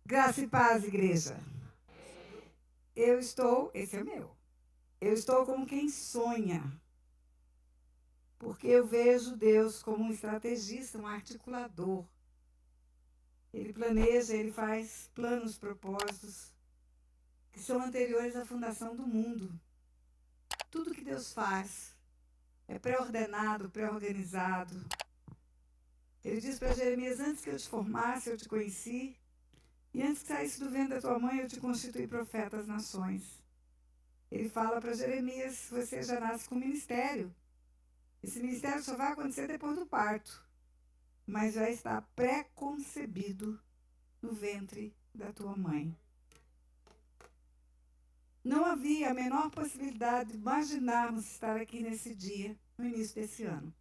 Graça e paz, igreja. Esse é meu. Eu estou como quem sonha, porque eu vejo Deus como um estrategista, um articulador. Ele planeja, ele faz planos, propósitos que são anteriores à fundação do mundo. Tudo que Deus faz é pré-ordenado, pré-organizado. Ele diz para Jeremias: antes que eu te formasse, eu te conheci, e antes que saísse do ventre da tua mãe, eu te constituí profeta às nações. Ele fala para Jeremias: você já nasce com ministério. Esse ministério só vai acontecer depois do parto, mas já está pré-concebido no ventre da tua mãe. Não havia a menor possibilidade de imaginarmos estar aqui nesse dia, no início desse ano.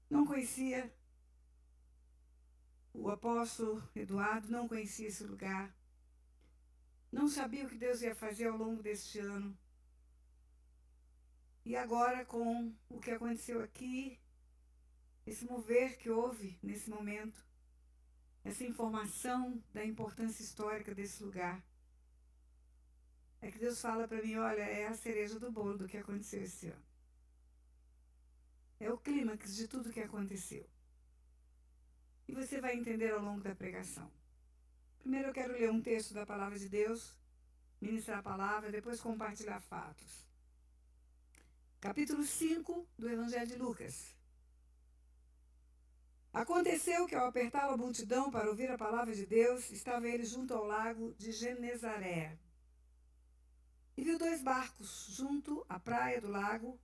Não conhecia o apóstolo Eduardo, não conhecia esse lugar. Não sabia o que Deus ia fazer ao longo deste ano. E agora, com o que aconteceu aqui, esse mover que houve nesse momento, essa informação da importância histórica desse lugar, é que Deus fala para mim: olha, é a cereja do bolo do que aconteceu esse ano. É o clímax de tudo que aconteceu. E você vai entender ao longo da pregação. Primeiro eu quero ler um texto da palavra de Deus, ministrar a palavra, depois compartilhar fatos. Capítulo 5 do Evangelho de Lucas. Aconteceu que, ao apertar a multidão para ouvir a palavra de Deus, estava ele junto ao lago de Genezaré. E viu 2 barcos junto à praia do lago,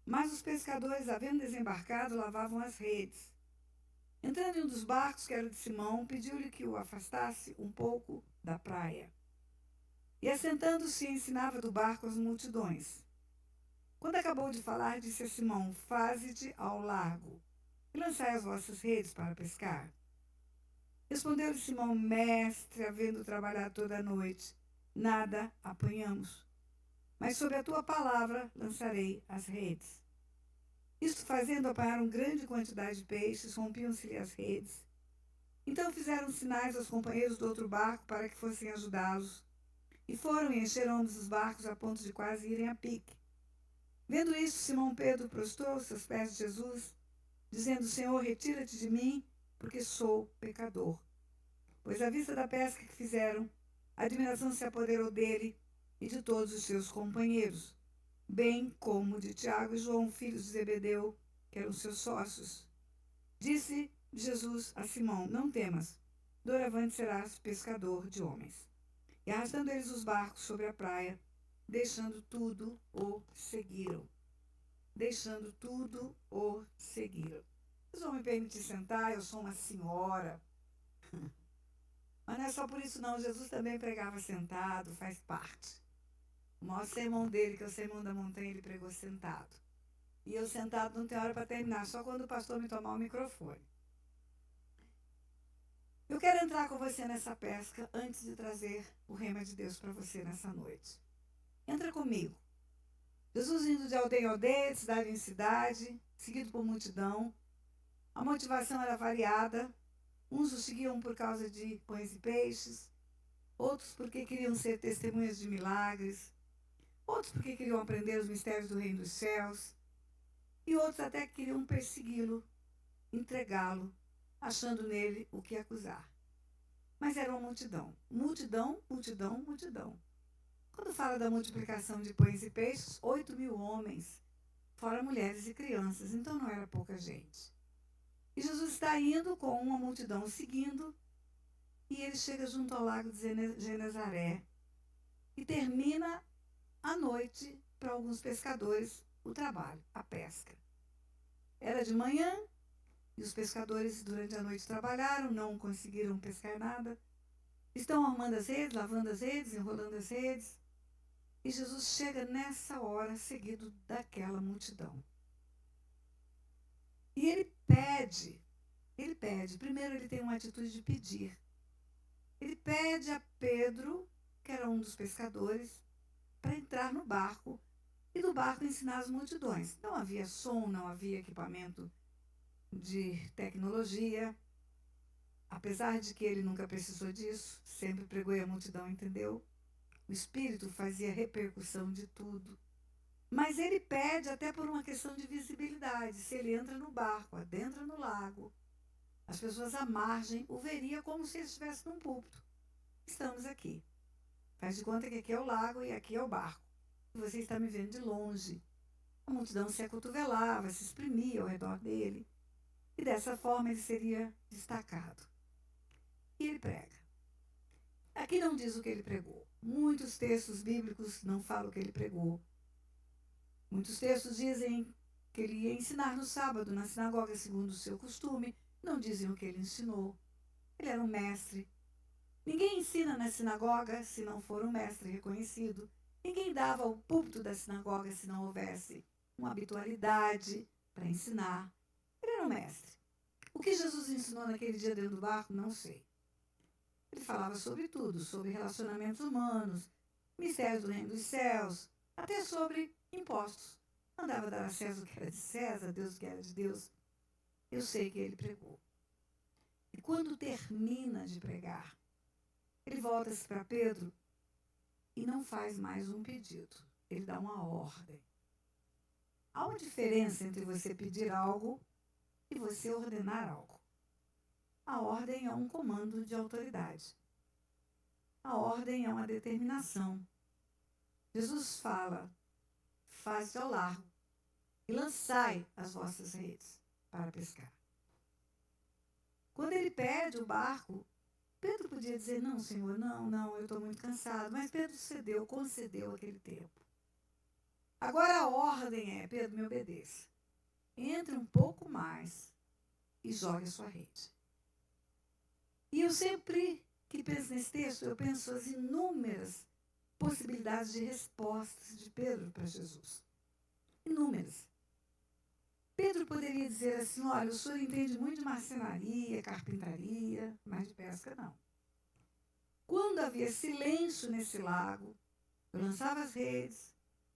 mas os pescadores, havendo desembarcado, lavavam as redes. Entrando em um dos barcos, que era o de Simão, pediu-lhe que o afastasse um pouco da praia. E, assentando-se, ensinava do barco as multidões. Quando acabou de falar, disse a Simão: faze-te ao largo e lançai as vossas redes para pescar. Respondeu-lhe Simão: mestre, havendo trabalhado toda a noite, nada apanhamos. Mas sob a tua palavra lançarei as redes. Isto fazendo, apanharam grande quantidade de peixes, rompiam-se-lhe as redes. Então fizeram sinais aos companheiros do outro barco para que fossem ajudá-los. E foram e encheram ambos os barcos a ponto de quase irem a pique. Vendo isso, Simão Pedro prostrou-se aos pés de Jesus, dizendo: Senhor, retira-te de mim, porque sou pecador. Pois à vista da pesca que fizeram, a admiração se apoderou dele e de todos os seus companheiros, bem como de Tiago e João, filhos de Zebedeu, que eram seus sócios. Disse Jesus a Simão: não temas, doravante serás pescador de homens. E arrastando eles os barcos sobre a praia, deixando tudo, o seguiram. Deixando tudo, o seguiram. Vocês vão me permitir sentar? Eu sou uma senhora. Mas não é só por isso não, Jesus também pregava sentado, faz parte. O maior sermão dele, que é o Sermão da Montanha, ele pregou sentado. E eu sentado não tenho hora para terminar, só quando o pastor me tomar o microfone. Eu quero entrar com você nessa pesca antes de trazer o rema de Deus para você nessa noite. Entra comigo. Jesus indo de aldeia em aldeia, de cidade em cidade, seguido por multidão. A motivação era variada. Uns o seguiam por causa de pães e peixes, outros porque queriam ser testemunhas de milagres, outros porque queriam aprender os mistérios do reino dos céus, e outros até queriam persegui-lo, entregá-lo, achando nele o que acusar. Mas era uma multidão. Multidão, multidão, multidão. Quando fala da multiplicação de pães e peixes, 8.000 homens, fora mulheres e crianças, então não era pouca gente. E Jesus está indo com uma multidão seguindo, e ele chega junto ao lago de Genezaré e termina à noite, para alguns pescadores, o trabalho, a pesca. Era de manhã, e os pescadores durante a noite trabalharam, não conseguiram pescar nada. Estão arrumando as redes, lavando as redes, enrolando as redes. E Jesus chega nessa hora, seguido daquela multidão. E ele pede. Primeiro ele tem uma atitude de pedir. Ele pede a Pedro, que era um dos pescadores, para entrar no barco e do barco ensinar as multidões. Não havia som, não havia equipamento de tecnologia. Apesar de que ele nunca precisou disso, sempre pregou e a multidão entendeu, o Espírito fazia repercussão de tudo. Mas ele pede até por uma questão de visibilidade. Se ele entra no barco, adentra no lago, as pessoas à margem o veriam como se ele estivesse num púlpito. Estamos aqui. Faz de conta que aqui é o lago e aqui é o barco. E você está me vendo de longe. A multidão se acotovelava, se exprimia ao redor dele. E dessa forma ele seria destacado. E ele prega. Aqui não diz o que ele pregou. Muitos textos bíblicos não falam o que ele pregou. Muitos textos dizem que ele ia ensinar no sábado na sinagoga segundo o seu costume. Não dizem o que ele ensinou. Ele era um mestre. Ninguém ensina na sinagoga se não for um mestre reconhecido. Ninguém dava o púlpito da sinagoga se não houvesse uma habitualidade para ensinar. Ele era um mestre. O que Jesus ensinou naquele dia dentro do barco, não sei. Ele falava sobre tudo, sobre relacionamentos humanos, mistérios do reino dos céus, até sobre impostos. Mandava dar a César o que era de César, a Deus o que era de Deus. Eu sei que ele pregou. E quando termina de pregar, ele volta-se para Pedro e não faz mais um pedido. Ele dá uma ordem. Há uma diferença entre você pedir algo e você ordenar algo. A ordem é um comando de autoridade. A ordem é uma determinação. Jesus fala, faze ao largo e lançai as vossas redes para pescar. Quando ele pede o barco, Pedro podia dizer, não, Senhor, não, eu estou muito cansado. Mas Pedro concedeu aquele tempo. Agora a ordem é, Pedro, me obedeça. Entre um pouco mais e jogue a sua rede. E eu sempre que penso nesse texto, eu penso as inúmeras possibilidades de respostas de Pedro para Jesus. Inúmeras. Pedro poderia dizer assim, olha, o senhor entende muito de marcenaria, carpintaria, mas de pesca não. Quando havia silêncio nesse lago, eu lançava as redes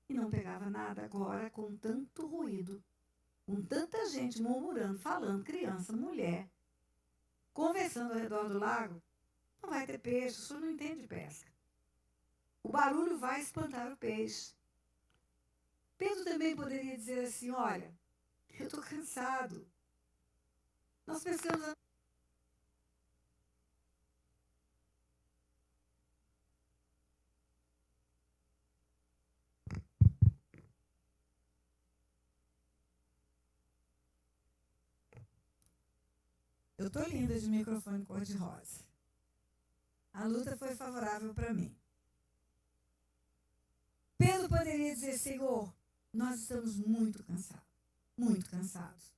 e não pegava nada. Agora, com tanto ruído, com tanta gente murmurando, falando, criança, mulher, conversando ao redor do lago, não vai ter peixe, o senhor não entende de pesca. O barulho vai espantar o peixe. Pedro também poderia dizer assim, olha, eu estou cansado. Nós pescamos... Eu estou linda de microfone cor-de-rosa. A luta foi favorável para mim. Pedro poderia dizer, Senhor, nós estamos muito cansados. Muito cansados.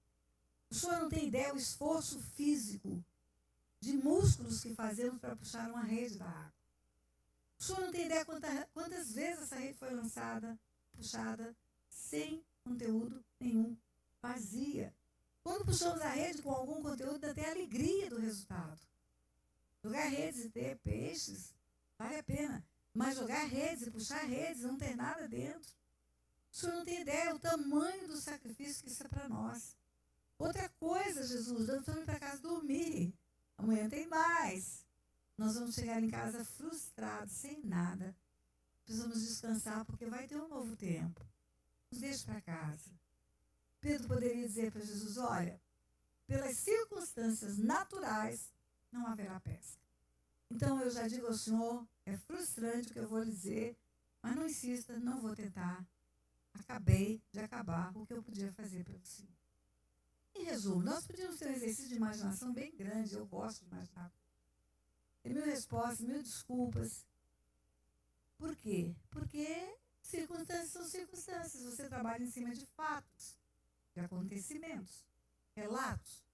O senhor não tem ideia do esforço físico de músculos que fazemos para puxar uma rede da água. O senhor não tem ideia quantas vezes essa rede foi lançada, puxada, sem conteúdo nenhum, vazia. Quando puxamos a rede com algum conteúdo, dá até alegria do resultado. Jogar redes e ter peixes, vale a pena. Mas jogar redes e puxar redes, não ter nada dentro. O senhor não tem ideia do tamanho do sacrifício que isso é para nós. Outra coisa, Jesus, nós estamos indo para casa dormir. Amanhã tem mais. Nós vamos chegar em casa frustrados, sem nada. Precisamos descansar porque vai ter um novo tempo. Nos deixe para casa. Pedro poderia dizer para Jesus, olha, pelas circunstâncias naturais, não haverá pesca. Então eu já digo ao senhor, é frustrante o que eu vou lhe dizer, mas não insista, não vou tentar. Acabei de acabar o que eu podia fazer pelo senhor. Em resumo, nós podíamos ter um exercício de imaginação bem grande, eu gosto de imaginar. Tem mil respostas, mil desculpas. Por quê? Porque circunstâncias são circunstâncias. Você trabalha em cima de fatos, de acontecimentos, relatos.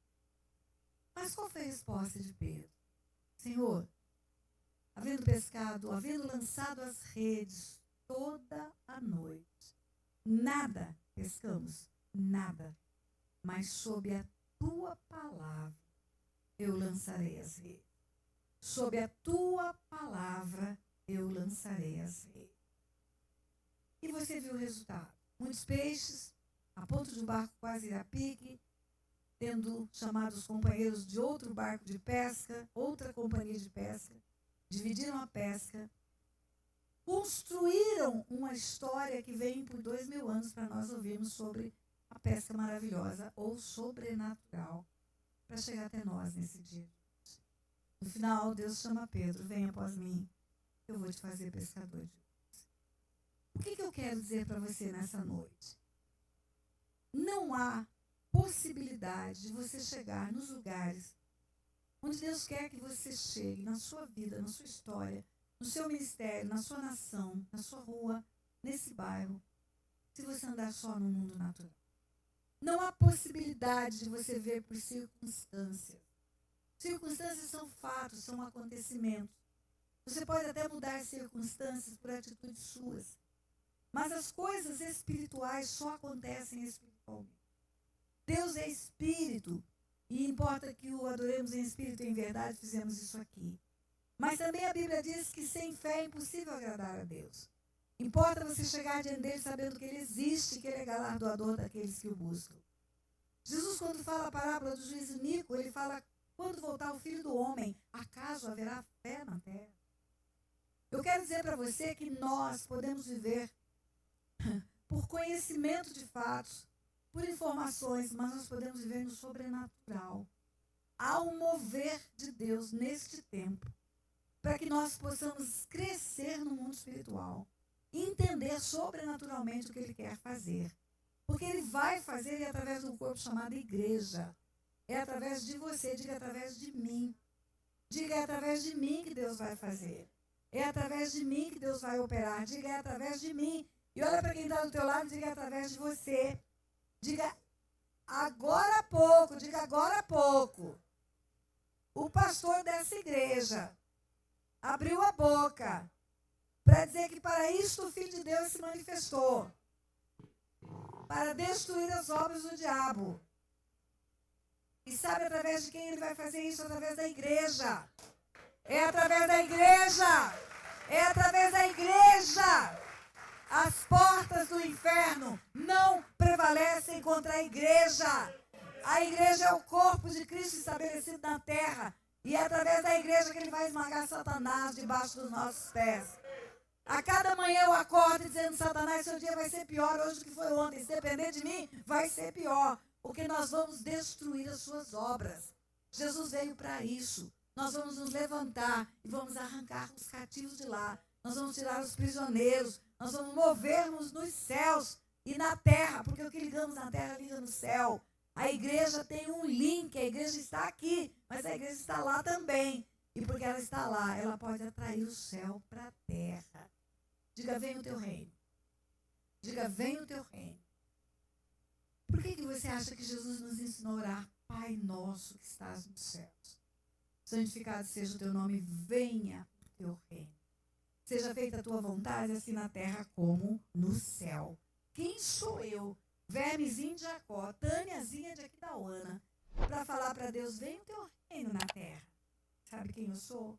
Mas qual foi a resposta de Pedro? Senhor, havendo pescado, havendo lançado as redes toda a noite, nada pescamos, nada, mas sob a tua palavra eu lançarei as redes. Sob a tua palavra eu lançarei as redes. E você viu o resultado. Muitos peixes, a ponto de um barco quase ir a pique, tendo chamado os companheiros de outro barco de pesca, outra companhia de pesca, dividiram a pesca, construíram uma história que vem por 2000 anos para nós ouvirmos sobre a pesca maravilhosa ou sobrenatural, para chegar até nós nesse dia. No final, Deus chama Pedro: venha após mim, eu vou te fazer pescador de homens. O que eu quero dizer para você nessa noite? Não há possibilidade de você chegar nos lugares onde Deus quer que você chegue, na sua vida, na sua história, no seu ministério, na sua nação, na sua rua, nesse bairro, se você andar só no mundo natural. Não há possibilidade de você ver por circunstâncias. Circunstâncias são fatos, são acontecimentos. Você pode até mudar circunstâncias por atitudes suas, mas as coisas espirituais só acontecem espiritualmente. Deus é espírito, e importa que o adoremos em espírito e em verdade, fizemos isso aqui. Mas também a Bíblia diz que sem fé é impossível agradar a Deus. Importa você chegar diante dele sabendo que ele existe, que ele é galardoador daqueles que o buscam. Jesus, quando fala a parábola do juiz iníquo, ele fala: quando voltar o Filho do Homem, acaso haverá fé na terra? Eu quero dizer para você que nós podemos viver por conhecimento de fatos, por informações, mas nós podemos viver no sobrenatural. Há um mover de Deus neste tempo, para que nós possamos crescer no mundo espiritual, entender sobrenaturalmente o que ele quer fazer. Porque ele vai fazer através de um corpo chamado igreja. É através de você, diga através de mim. Diga é através de mim que Deus vai fazer. É através de mim que Deus vai operar. Diga é através de mim. E olha para quem está do teu lado, diga é através de você. Diga agora há pouco, diga agora há pouco. O pastor dessa igreja abriu a boca para dizer que para isto o Filho de Deus se manifestou, para destruir as obras do diabo. E sabe através de quem ele vai fazer isso? Através da igreja. É através da igreja. É através da igreja. As portas do inferno não prevalecem contra a igreja. A igreja é o corpo de Cristo estabelecido na terra. E é através da igreja que ele vai esmagar Satanás debaixo dos nossos pés. A cada manhã eu acordo dizendo: Satanás, seu dia vai ser pior hoje do que foi ontem. Se depender de mim, vai ser pior. Porque nós vamos destruir as suas obras. Jesus veio para isso. Nós vamos nos levantar e vamos arrancar os cativos de lá. Nós vamos tirar os prisioneiros. Nós vamos movermos nos céus e na terra. Porque o que ligamos na terra liga no céu. A igreja tem um link. A igreja está aqui, mas a igreja está lá também. E porque ela está lá, ela pode atrair o céu para a terra. Diga: venha o teu reino. Diga: venha o teu reino. Por que você acha que Jesus nos ensinou a orar: Pai nosso que estás nos céus, santificado seja o teu nome, venha o teu reino. Seja feita a tua vontade, assim na terra como no céu. Quem sou eu, vermezinho de Jacó, Tâniazinha de Aquidauana, para falar para Deus: venha o teu reino na terra? Sabe quem eu sou?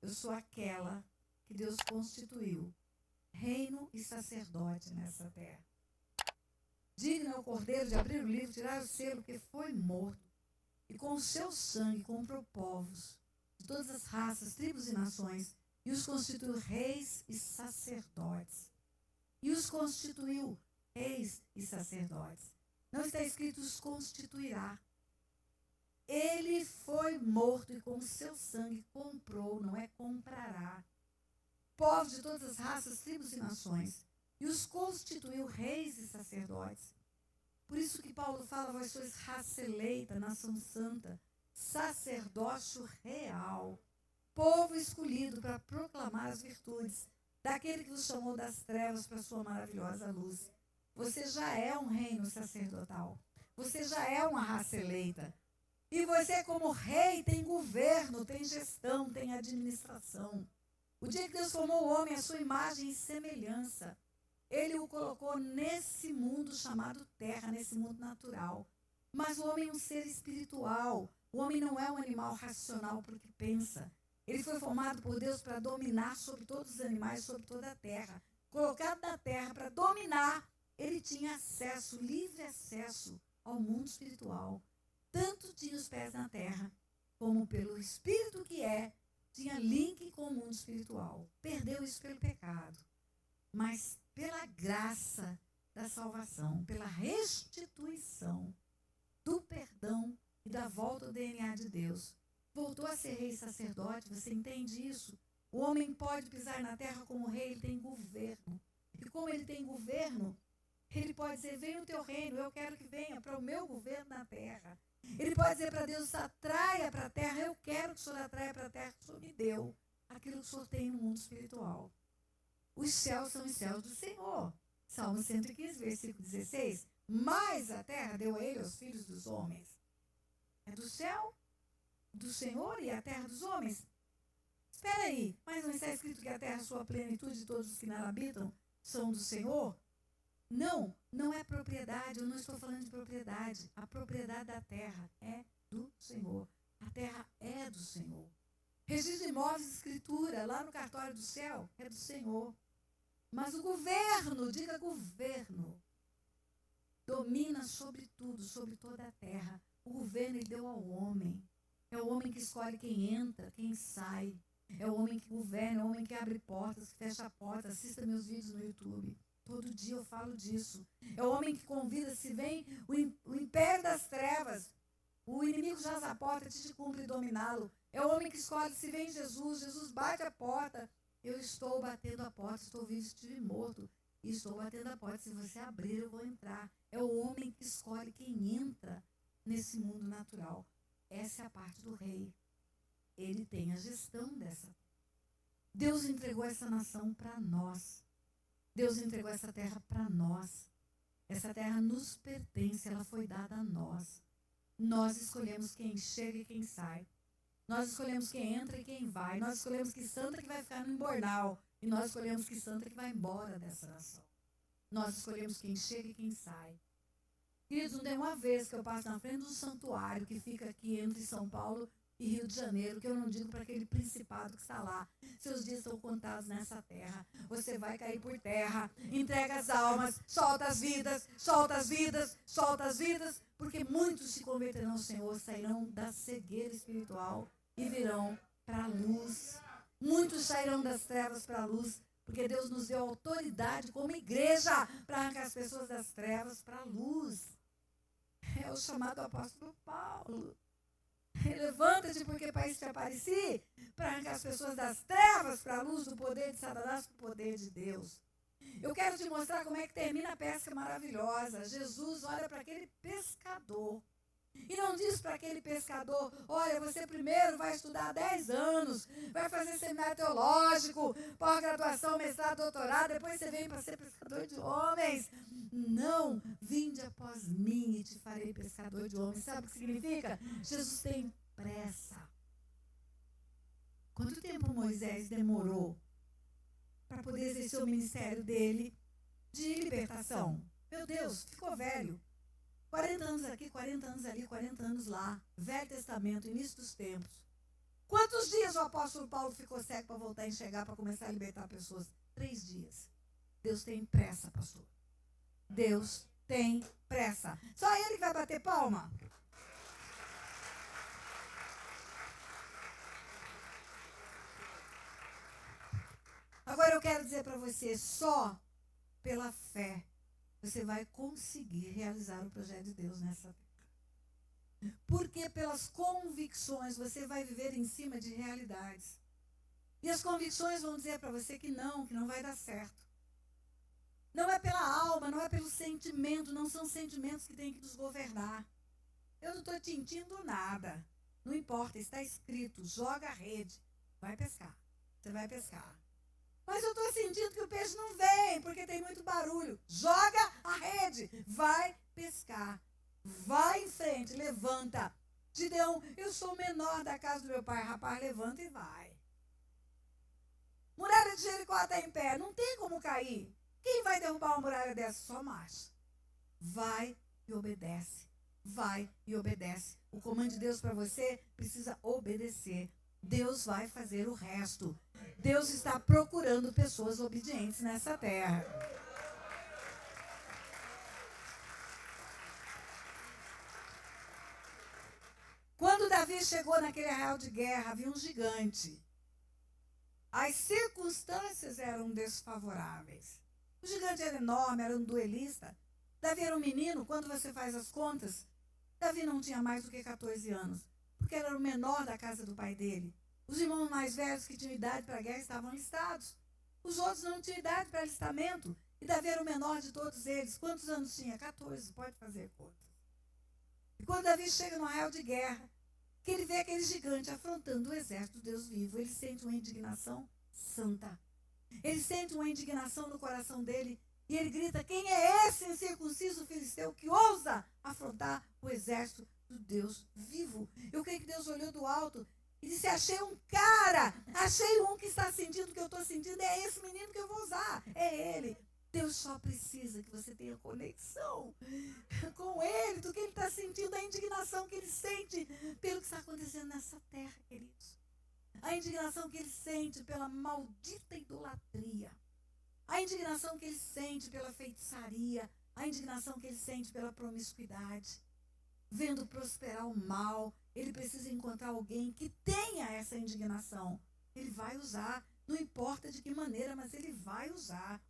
Eu sou aquela que Deus constituiu reino e sacerdote nessa terra. Digno é o cordeiro de abrir o livro, tirar o selo, que foi morto, e com o seu sangue comprou povos de todas as raças, tribos e nações, e os constituiu reis e sacerdotes. E os constituiu reis e sacerdotes. Não está escrito os constituirá. Ele foi morto e com o seu sangue comprou, não é comprará, povos de todas as raças, tribos e nações, e os constituiu reis e sacerdotes. Por isso que Paulo fala: vós sois raça eleita, nação santa, sacerdócio real, povo escolhido para proclamar as virtudes daquele que vos chamou das trevas para a sua maravilhosa luz. Você já é um reino sacerdotal. Você já é uma raça eleita. E você, como rei, tem governo, tem gestão, tem administração. O dia que Deus formou o homem à sua imagem e semelhança, ele o colocou nesse mundo chamado terra, nesse mundo natural. Mas o homem é um ser espiritual. O homem não é um animal racional porque pensa. Ele foi formado por Deus para dominar sobre todos os animais, sobre toda a terra. Colocado na terra para dominar, ele tinha acesso, livre acesso ao mundo espiritual. tanto tinha os pés na terra, como pelo Espírito que é, tinha link com o mundo espiritual. Perdeu isso pelo pecado. Mas pela graça da salvação, pela restituição do perdão e da volta ao DNA de Deus, voltou a ser rei e sacerdote. Você entende isso? O homem pode pisar na terra como rei, ele tem governo. E como ele tem governo, ele pode dizer, venha o teu reino, eu quero que venha para o meu governo na terra. Ele pode dizer para Deus, atraia para a terra, eu quero que o Senhor atraia para a terra, que o Senhor me deu aquilo que o Senhor tem no mundo espiritual. Os céus são os céus do Senhor. Salmo 115, versículo 16. Mas a terra deu a ele aos filhos dos homens. É do céu, do Senhor e a terra dos homens. Espera aí, mas não está escrito que a terra, sua plenitude e todos os que nela habitam, são do Senhor? Não, não é propriedade, eu não estou falando de propriedade. A propriedade da terra é do Senhor. A terra é do Senhor. Registro de imóveis, escritura, lá no cartório do céu, é do Senhor. Mas o governo, diga governo, domina sobre tudo, sobre toda a terra. O governo ele deu ao homem. É o homem que escolhe quem entra, quem sai. É o homem que governa, é o homem que abre portas, que fecha portas. Assista meus vídeos no YouTube. Todo dia eu falo disso. É o homem que convida, se vem o império das trevas, o inimigo jaz à porta, te cumpre dominá-lo. É o homem que escolhe, se vem Jesus, Jesus bate a porta. Eu estou batendo a porta, estou vivo, estive morto. E estou batendo a porta, se você abrir eu vou entrar. É o homem que escolhe quem entra nesse mundo natural. Essa é a parte do rei. Ele tem a gestão dessa. Deus entregou essa nação para nós. Deus entregou essa terra para nós. Essa terra nos pertence, ela foi dada a nós. Nós escolhemos quem chega e quem sai. Nós escolhemos quem entra e quem vai. Nós escolhemos que santa que vai ficar no embornal. E nós escolhemos que santa que vai embora dessa nação. Nós escolhemos quem chega e quem sai. Queridos, não tem uma vez que eu passo na frente do santuário que fica aqui entre São Paulo e Rio de Janeiro, que eu não digo para aquele principado que está lá, seus dias estão contados nessa terra, você vai cair por terra, entrega as almas, solta as vidas, solta as vidas, solta as vidas, porque muitos se converterão ao Senhor, sairão da cegueira espiritual e virão para a luz. Muitos sairão das trevas para a luz, porque Deus nos deu autoridade como igreja para arrancar as pessoas das trevas para a luz. É o chamado apóstolo Paulo. Levanta-te, porque para isso te apareci, para arrancar as pessoas das trevas para a luz do poder de Satanás para o poder de Deus. Eu quero te mostrar como é que termina a pesca maravilhosa. Jesus olha para aquele pescador e não diz para aquele pescador, olha, você primeiro vai estudar 10 anos, vai fazer seminário teológico, pós-graduação, mestrado, doutorado, depois você vem para ser pescador de homens. Não, vinde após mim e te farei pescador de homens. Sabe o que significa? Jesus tem pressa. Quanto tempo Moisés demorou para poder exercer o ministério dele de libertação? Meu Deus, ficou velho. 40 anos aqui, 40 anos ali, 40 anos lá. Velho Testamento, início dos tempos. Quantos dias o apóstolo Paulo ficou cego para voltar a enxergar, para começar a libertar pessoas? 3 dias. Deus tem pressa, pastor. Deus tem pressa. Só ele que vai bater palma? Agora eu quero dizer para você, só pela fé você vai conseguir realizar o projeto de Deus nessa terra. Porque pelas convicções você vai viver em cima de realidades. E as convicções vão dizer para você que não vai dar certo. Não é pela alma, não é pelo sentimento, não são sentimentos que têm que nos governar. Eu não estou sentindo nada. Não importa, está escrito, joga a rede, vai pescar. Você vai pescar. Mas eu estou sentindo que o peixe não vem, porque tem muito barulho. Joga a rede, vai pescar. Vai em frente, levanta. Gideão, eu sou o menor da casa do meu pai. Rapaz, levanta e vai. Muralha de Jericó está em pé, não tem como cair. Quem vai derrubar uma muralha dessa? Só macho. Vai e obedece. Vai e obedece. O comando de Deus para você precisa obedecer. Deus vai fazer o resto. Deus está procurando pessoas obedientes nessa terra. Davi chegou naquele arraial de guerra, havia um gigante. As circunstâncias eram desfavoráveis. O gigante era enorme, era um duelista. Davi era um menino, quando você faz as contas, Davi não tinha mais do que 14 anos, porque ele era o menor da casa do pai dele. Os irmãos mais velhos que tinham idade para a guerra estavam listados. Os outros não tinham idade para alistamento. E Davi era o menor de todos eles. Quantos anos tinha? 14, pode fazer conta. E quando Davi chega no arraial de guerra, que ele vê aquele gigante afrontando o exército do Deus vivo, ele sente uma indignação santa. Ele sente uma indignação no coração dele e ele grita: quem é esse incircunciso filisteu que ousa afrontar o exército do Deus vivo? Eu creio que Deus olhou do alto e disse: achei um cara, achei um que está sentindo o que eu estou sentindo, é esse menino que eu vou usar, é ele. Deus só precisa que você tenha conexão com ele, do que ele está sentindo, a indignação que ele sente pelo que está acontecendo nessa terra, queridos. A indignação que ele sente pela maldita idolatria. A indignação que ele sente pela feitiçaria. A indignação que ele sente pela promiscuidade. Vendo prosperar o mal, ele precisa encontrar alguém que tenha essa indignação. Ele vai usar, não importa de que maneira, mas ele vai usar.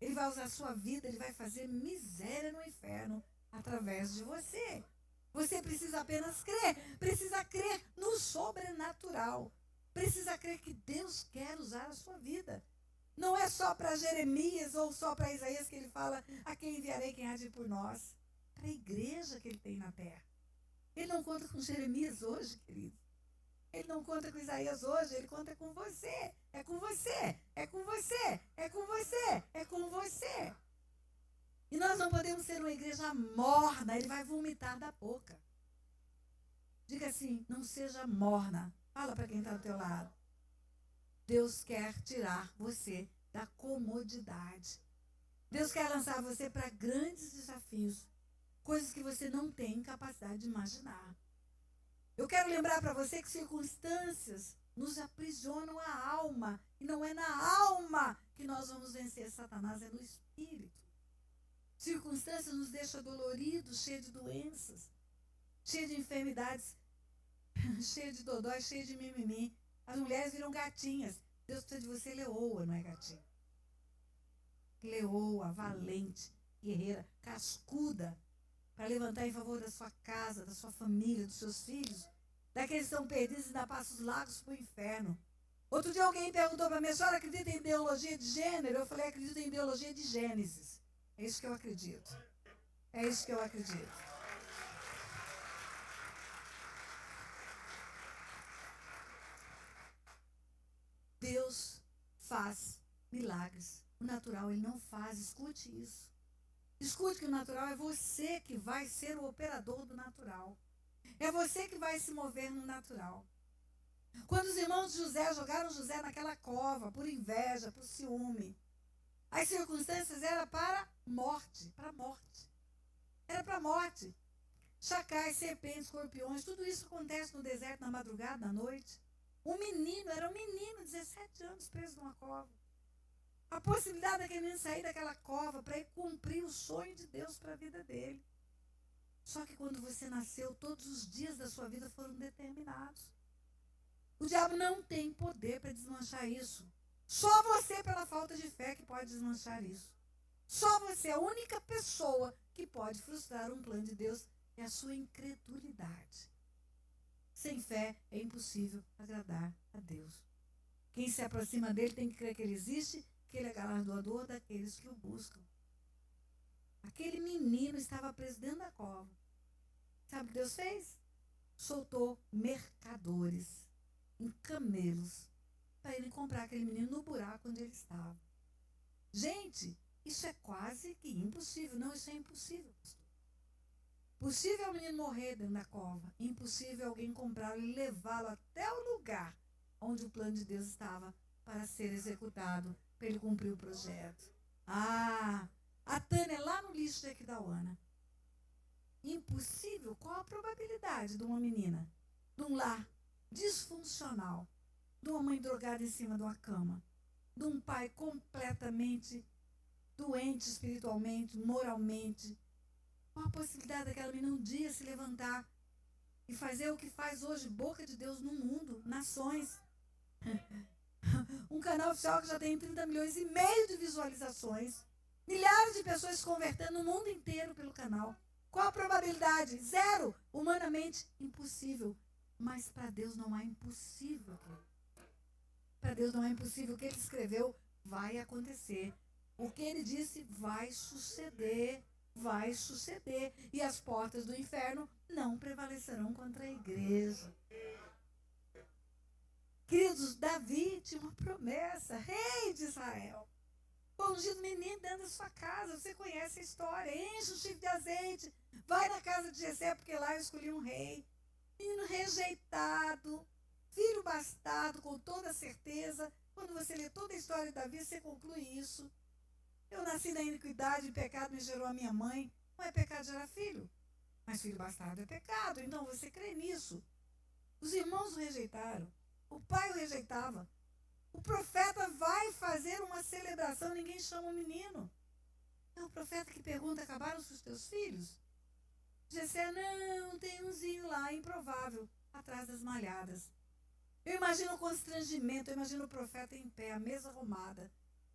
Ele vai usar a sua vida, ele vai fazer miséria no inferno através de você. Você precisa apenas crer, precisa crer no sobrenatural. Precisa crer que Deus quer usar a sua vida. Não é só para Jeremias ou só para Isaías que ele fala: a quem enviarei quem há de ir por nós. Para a igreja que ele tem na terra. Ele não conta com Jeremias hoje, querido. Ele não conta com Isaías hoje, ele conta com você. É com você, é com você, é com você, é com você. E nós não podemos ser uma igreja morna, ele vai vomitar da boca. Diga assim: não seja morna. Fala para quem está do teu lado. Deus quer tirar você da comodidade. Deus quer lançar você para grandes desafios. Coisas que você não tem capacidade de imaginar. Eu quero lembrar para você que circunstâncias nos aprisionam a alma. E não é na alma que nós vamos vencer Satanás, é no espírito. Circunstâncias nos deixam doloridos, cheios de doenças, cheios de enfermidades, cheios de dodói, cheios de mimimi. As mulheres viram gatinhas. Deus precisa de você leoa, não é gatinha. Leoa, valente, guerreira, cascuda, para levantar em favor da sua casa, da sua família, dos seus filhos, daqueles que estão perdidos e dar passos largos para o inferno. Outro dia alguém perguntou para mim: a senhora acredita em ideologia de gênero? Eu falei: acredito em ideologia de Gênesis. É isso que eu acredito. É isso que eu acredito. Deus faz milagres. O natural ele não faz. Escute isso. Escute que o natural é você que vai ser o operador do natural. É você que vai se mover no natural. Quando os irmãos de José jogaram José naquela cova, por inveja, por ciúme, as circunstâncias eram para morte, para morte. Era para morte. Chacais, serpentes, escorpiões, tudo isso acontece no deserto, na madrugada, na noite. Era um menino, 17 anos, preso numa cova. A possibilidade daquele menino sair daquela cova para ir cumprir o sonho de Deus para a vida dele. Só que quando você nasceu, todos os dias da sua vida foram determinados. O diabo não tem poder para desmanchar isso. Só você, pela falta de fé, que pode desmanchar isso. Só você, a única pessoa que pode frustrar um plano de Deus é a sua incredulidade. Sem fé é impossível agradar a Deus. Quem se aproxima dele tem que crer que ele existe, que ele é galardoador daqueles que o buscam. Aquele menino estava preso dentro da cova. Sabe o que Deus fez? Soltou mercadores em camelos para irem comprar aquele menino no buraco onde ele estava. Gente, isso é quase que impossível. Não, isso é impossível, pastor. Possível é o menino morrer dentro da cova. Impossível alguém comprá-lo e levá-lo até o lugar onde o plano de Deus estava para ser executado, para ele cumprir o projeto. Ah, a Tânia é lá no lixo de Aquidauana. Impossível? Qual a probabilidade de uma menina, de um lar disfuncional, de uma mãe drogada em cima de uma cama, de um pai completamente doente espiritualmente, moralmente? Qual a possibilidade daquela menina um dia se levantar e fazer o que faz hoje boca de Deus no mundo, nações. Um canal oficial que já tem 30 milhões e meio de visualizações. Milhares de pessoas se convertendo no mundo inteiro pelo canal. Qual a probabilidade? 0. Humanamente impossível. Mas para Deus não há impossível. Para Deus não é impossível. O que ele escreveu vai acontecer. O que ele disse vai suceder. Vai suceder. E as portas do inferno não prevalecerão contra a igreja. Queridos, Davi tinha uma promessa. Rei de Israel. O ungido menino dentro da sua casa. Você conhece a história. Enche o chifre de azeite. Vai na casa de Jessé, porque lá eu escolhi um rei. Menino rejeitado. Filho bastardo, com toda certeza. Quando você lê toda a história de Davi, você conclui isso. Eu nasci na iniquidade e pecado me gerou a minha mãe. Não é pecado gerar filho. Mas filho bastardo é pecado. Então você crê nisso. Os irmãos o rejeitaram. O pai o rejeitava. O profeta vai fazer uma celebração, ninguém chama o menino. É o profeta que pergunta, acabaram-se os teus filhos? Jessé, não, tem umzinho lá, improvável, atrás das malhadas. Eu imagino o constrangimento, eu imagino o profeta em pé, a mesa arrumada.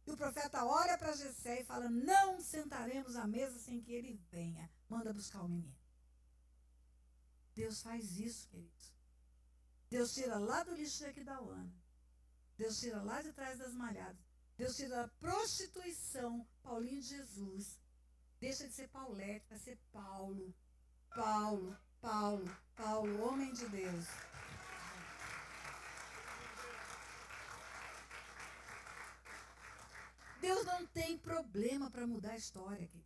E o profeta olha para Jessé e fala, não sentaremos à mesa sem que ele venha. Manda buscar o menino. Deus faz isso, queridos. Deus tira lá do lixo de Aquidauana. Deus tira lá de trás das malhadas. Deus tira da prostituição, Paulinho de Jesus. Deixa de ser Paulete para ser Paulo. Paulo, homem de Deus. Deus não tem problema para mudar a história aqui.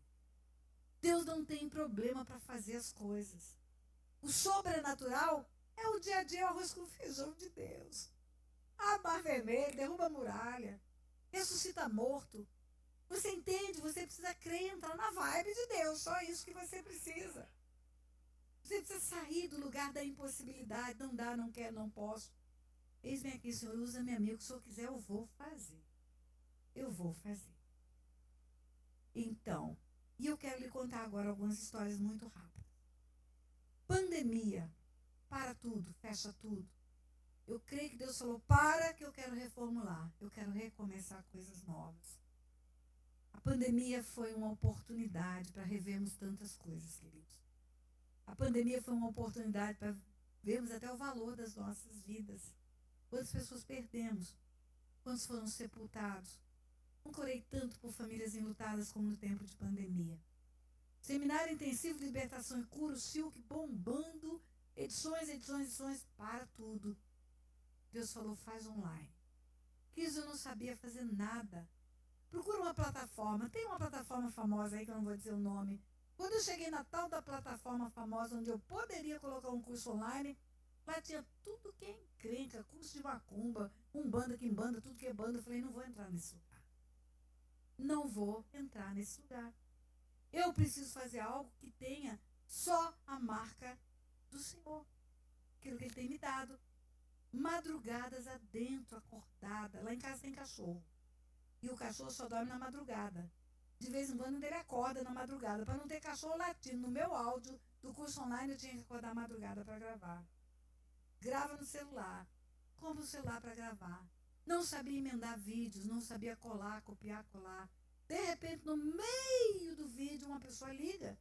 Deus não tem problema para fazer as coisas. O sobrenatural é o dia a dia, o arroz com feijão de Deus. A mar vermelho, derruba a muralha, ressuscita morto. Você entende? Você precisa crer, entrar na vibe de Deus. Só isso que você precisa. Você precisa sair do lugar da impossibilidade. Não dá, não quer, não posso. Eis-me aqui, Senhor, usa meu amigo. Se eu quiser, eu vou fazer. Eu vou fazer. Então, e eu quero lhe contar agora algumas histórias muito rápidas. Pandemia. Para tudo, fecha tudo. Eu creio que Deus falou, para que eu quero reformular. Eu quero recomeçar coisas novas. A pandemia foi uma oportunidade para revermos tantas coisas, queridos. A pandemia foi uma oportunidade para vermos até o valor das nossas vidas. Quantas pessoas perdemos? Quantos foram sepultados? Nunca orei tanto por famílias enlutadas como no tempo de pandemia. Seminário intensivo de libertação e cura, o Silk bombando, edições, para tudo. Deus falou, faz online. Quis, eu não sabia fazer nada. Procura uma plataforma. Tem uma plataforma famosa aí, que eu não vou dizer o nome. Quando eu cheguei na tal da plataforma famosa, onde eu poderia colocar um curso online, lá tinha tudo que é encrenca, curso de macumba, umbanda, quimbanda, tudo que é banda. Eu falei, não vou entrar nesse lugar. Não vou entrar nesse lugar. Eu preciso fazer algo que tenha só a marca do Senhor. Aquilo que Ele tem me dado. Madrugadas adentro, acordada. Lá em casa tem cachorro. E o cachorro só dorme na madrugada. De vez em quando ele acorda na madrugada. Para não ter cachorro latindo. No meu áudio do curso online eu tinha que acordar na madrugada para gravar. Grava no celular. Compra o celular para gravar. Não sabia emendar vídeos, não sabia colar, copiar, colar. De repente, no meio do vídeo, uma pessoa liga.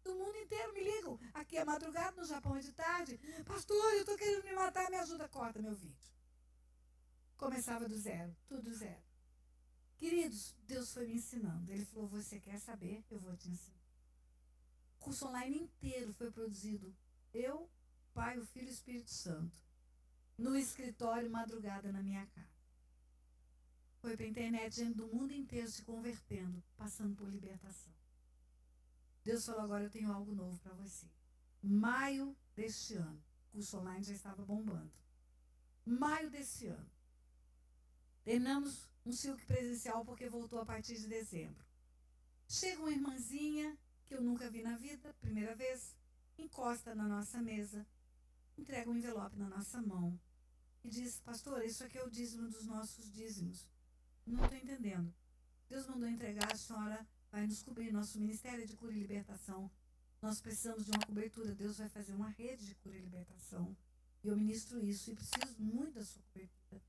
Do mundo inteiro me ligam. Aqui é madrugada, no Japão é de tarde. Pastor, eu estou querendo me matar, me ajuda, corta meu vídeo. Começava do zero, tudo zero. Queridos, Deus foi me ensinando. Ele falou, você quer saber? Eu vou te ensinar. O curso online inteiro foi produzido. Eu, Pai, o Filho e o Espírito Santo. No escritório, madrugada na minha casa. Foi para a internet, gente do mundo inteiro se convertendo, passando por libertação. Deus falou, agora eu tenho algo novo para você. Maio deste ano, o curso online já estava bombando. Maio desse ano. Terminamos um Silk presencial porque voltou a partir de dezembro. Chega uma irmãzinha que eu nunca vi na vida, primeira vez, encosta na nossa mesa, entrega um envelope na nossa mão e diz, pastor, isso aqui é o dízimo dos nossos dízimos. Não estou entendendo. Deus mandou entregar, a senhora vai nos cobrir, nosso Ministério de Cura e Libertação. nós precisamos de uma cobertura. Deus vai fazer uma rede de cura e libertação. E eu ministro isso e preciso muito da sua cobertura.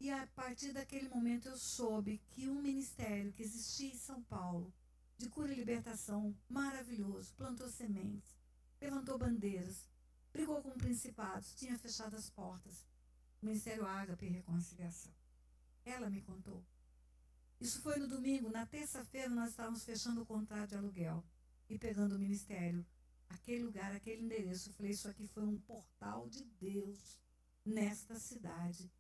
E a partir daquele momento eu soube que um ministério que existia em São Paulo, de cura e libertação, maravilhoso, plantou sementes, levantou bandeiras, brigou com principados, tinha fechado as portas. O Ministério Ágape e Reconciliação. Ela me contou. Isso foi no domingo. Na terça-feira nós estávamos fechando o contrato de aluguel e pegando o ministério. Aquele lugar, aquele endereço. Eu falei, isso aqui foi um portal de Deus nesta cidade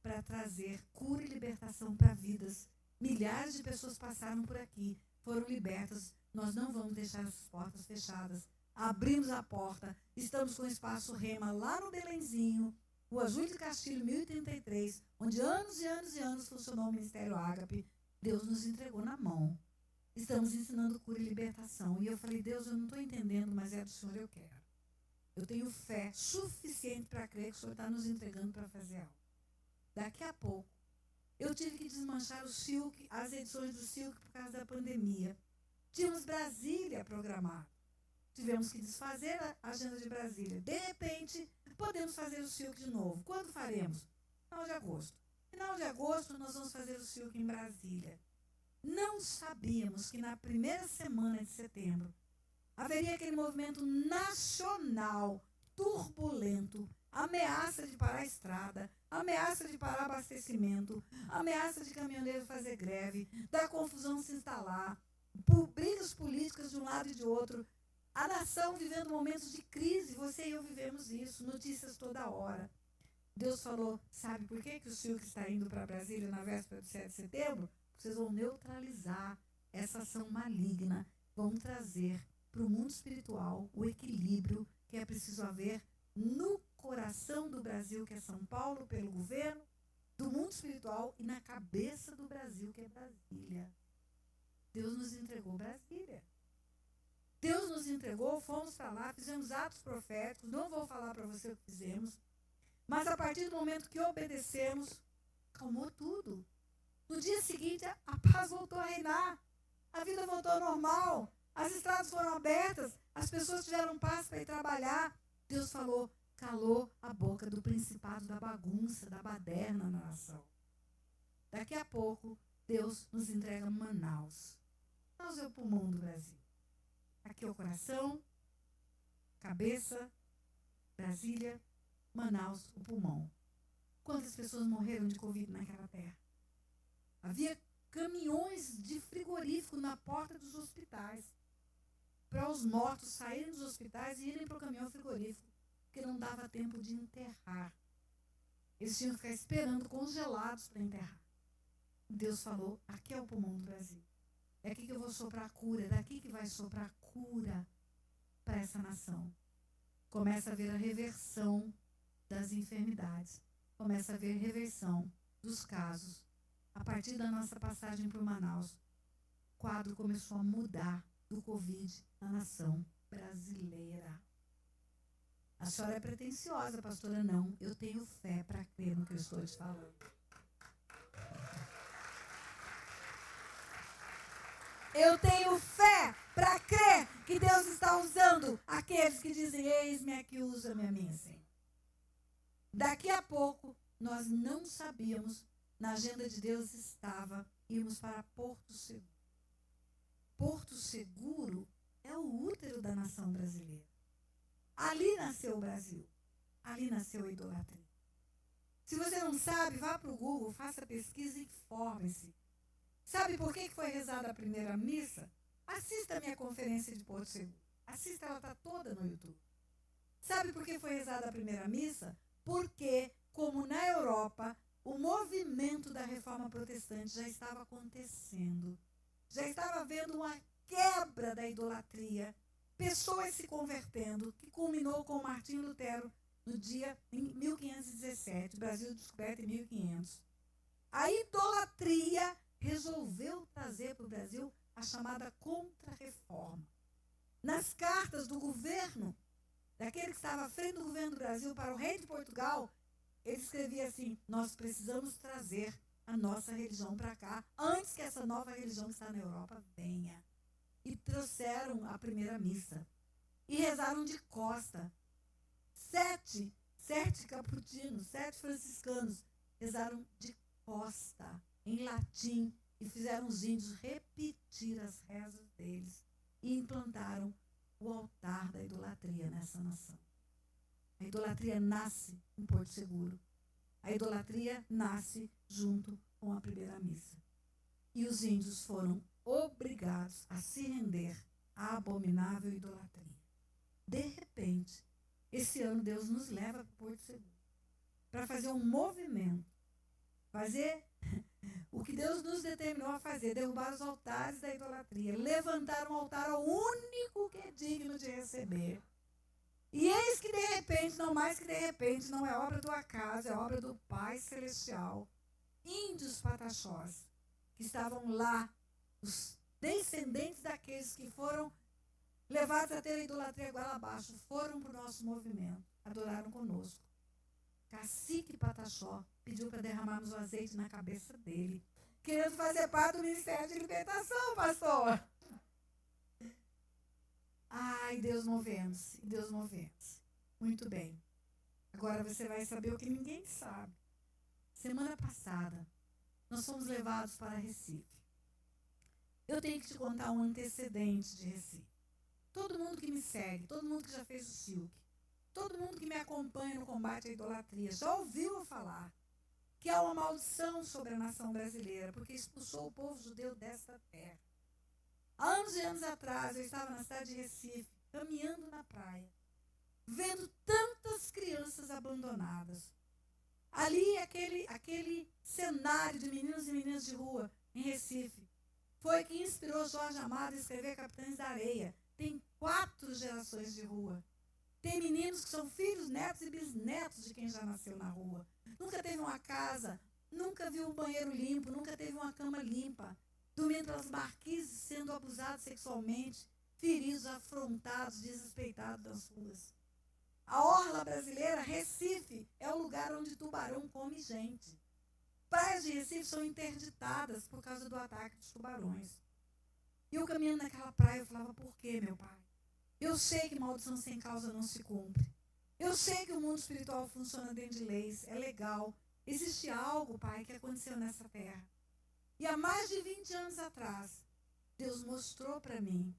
para trazer cura e libertação para vidas. Milhares de pessoas passaram por aqui, foram libertas. Nós não vamos deixar as portas fechadas. Abrimos a porta, estamos com o espaço Rema lá no Belenzinho, Rua Júlio de Castilho, 1033, onde anos e anos e anos funcionou o Ministério Ágape. Deus nos entregou na mão. Estamos ensinando cura e libertação. E eu falei, Deus, eu não estou entendendo, mas é do Senhor eu quero. Eu tenho fé suficiente para crer que o Senhor está nos entregando para fazer algo. Daqui a pouco, eu tive que desmanchar o Silk, as edições do Silk por causa da pandemia. Tínhamos Brasília programado. Tivemos que desfazer a agenda de Brasília. De repente, podemos fazer o Silk de novo. Quando faremos? Final de agosto. Final de agosto, nós vamos fazer o Silk em Brasília. Não sabíamos que na primeira semana de setembro haveria aquele movimento nacional, turbulento, ameaça de parar a estrada, ameaça de parar abastecimento, ameaça de caminhoneiro fazer greve, da confusão se instalar, por brigas políticas de um lado e de outro. A nação vivendo momentos de crise, você e eu vivemos isso, notícias toda hora. Deus falou, sabe por que o Silk está indo para Brasília na véspera do 7 de setembro? Vocês vão neutralizar essa ação maligna, vão trazer para o mundo espiritual o equilíbrio que é preciso haver no coração do Brasil, que é São Paulo, pelo governo, do mundo espiritual e na cabeça do Brasil, que é Brasília. Deus nos entregou Brasília. Deus nos entregou, fomos para lá, fizemos atos proféticos, não vou falar para você o que fizemos, mas a partir do momento que obedecemos, acalmou tudo. No dia seguinte, a paz voltou a reinar, a vida voltou ao normal, as estradas foram abertas, as pessoas tiveram paz para ir trabalhar. Deus falou, calou a boca do principado da bagunça, da baderna na nação. Daqui a pouco, Deus nos entrega Manaus. Manaus é o pulmão do Brasil. Aqui é o coração, cabeça, Brasília, Manaus, o pulmão. Quantas pessoas morreram de Covid naquela terra? Havia caminhões de frigorífico na porta dos hospitais para os mortos saírem dos hospitais e irem para o caminhão frigorífico, porque não dava tempo de enterrar. Eles tinham que ficar esperando congelados para enterrar. Deus falou, aqui é o pulmão do Brasil. É aqui que eu vou soprar a cura, é daqui que vai soprar a cura para essa nação. Começa a haver a reversão das enfermidades. Começa a haver reversão dos casos. A partir da nossa passagem por Manaus, o quadro começou a mudar do Covid na nação brasileira. A senhora é pretensiosa, pastora? Não. Eu tenho fé para crer no que eu estou te falando. Eu tenho fé para crer que Deus está usando aqueles que dizem, eis-me aqui, usa-me a mim, Senhor. Daqui a pouco, nós não sabíamos, na agenda de Deus estava, irmos para Porto Seguro. Porto Seguro é o útero da nação brasileira. Ali nasceu o Brasil. Ali nasceu a idolatria. Se você não sabe, vá para o Google, faça pesquisa e informe-se. Sabe por que foi rezada a primeira missa? Assista a minha conferência de Porto Seguro. Assista, ela está toda no YouTube. Sabe por que foi rezada a primeira missa? Porque, como na Europa, o movimento da reforma protestante já estava acontecendo. Já estava havendo uma quebra da idolatria. Pessoas se convertendo, que culminou com Martinho Lutero no dia em 1517, Brasil descoberto em 1500. A idolatria resolveu trazer para o Brasil a chamada contra-reforma. Nas cartas do governo, daquele que estava à frente do governo do Brasil para o rei de Portugal, ele escrevia assim, nós precisamos trazer a nossa religião para cá, antes que essa nova religião que está na Europa venha. e trouxeram a primeira missa. E rezaram de costa. Sete caputinos, 7 franciscanos, rezaram de costa, em latim, e fizeram os índios repetir as rezas deles e implantaram o altar da idolatria nessa nação. A idolatria nasce em Porto Seguro. A idolatria nasce junto com a primeira missa. E os índios foram obrigados a se render à abominável idolatria. De repente, esse ano Deus nos leva para Porto Seguro para fazer um movimento, fazer o que Deus nos determinou a fazer, derrubar os altares da idolatria, levantar um altar ao único que é digno de receber. E eis que de repente, não mais que de repente, não é obra do acaso, é obra do Pai Celestial. Índios pataxós, que estavam lá, os descendentes daqueles que foram levados a ter a idolatria goela abaixo, foram para o nosso movimento, adoraram conosco. Cacique Pataxó pediu para derramarmos o azeite na cabeça dele, querendo fazer parte do Ministério de Libertação, pastor. Ai, Deus movendo-se, Deus movendo-se. Muito bem. Agora você vai saber o que ninguém sabe. Semana passada, nós fomos levados para Recife. Eu tenho que te contar um antecedente de Recife. Todo mundo que me segue, todo mundo que já fez o Silk, todo mundo que me acompanha no combate à idolatria, já ouviu eu falar que há uma maldição sobre a nação brasileira, porque expulsou o povo judeu desta terra. Há anos e anos atrás, eu estava na cidade de Recife, caminhando na praia, vendo tantas crianças abandonadas. Ali, aquele cenário de meninos e meninas de rua, em Recife, foi que inspirou Jorge Amado a escrever Capitães da Areia. Tem 4 gerações de rua. Tem meninos que são filhos, netos e bisnetos de quem já nasceu na rua. Nunca teve uma casa, nunca viu um banheiro limpo, nunca teve uma cama limpa. Dormindo pelas marquises, sendo abusados sexualmente, feridos, afrontados, desrespeitados nas ruas. A orla brasileira, Recife, é o lugar onde tubarão come gente. Praias de Recife são interditadas por causa do ataque dos tubarões. E eu caminhando naquela praia, eu falava, por quê, meu pai? Eu sei que maldição sem causa não se cumpre. Eu sei que o mundo espiritual funciona dentro de leis, é legal. Existe algo, pai, que aconteceu nessa terra. E há mais de 20 anos atrás, Deus mostrou para mim